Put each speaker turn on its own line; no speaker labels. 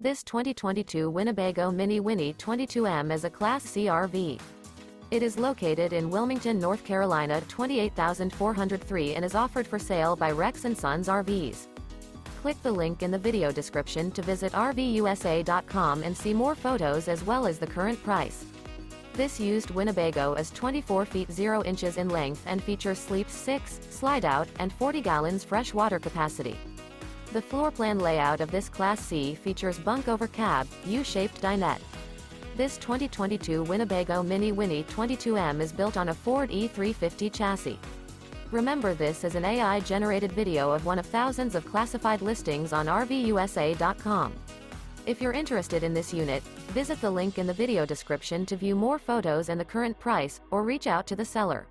This 2022 Winnebago Minnie Winnie 22M is a Class C RV. It is located in Wilmington, North Carolina 28403 and is offered for sale by Rex Sons RVs. Click the link in the video description to visit RVUSA.com and see more photos as well as the current price. This used Winnebago is 24 feet 0 inches in length and features sleeps 6, slide-out, and 40 gallons fresh water capacity. The floor plan layout of this Class C features Bunk Over Cab, U-shaped dinette. This 2022 Winnebago Minnie Winnie 22M is built on a Ford E350 chassis. Remember, this is an AI-generated video of one of thousands of classified listings on RVUSA.com. If you're interested in this unit, visit the link in the video description to view more photos and the current price, or reach out to the seller.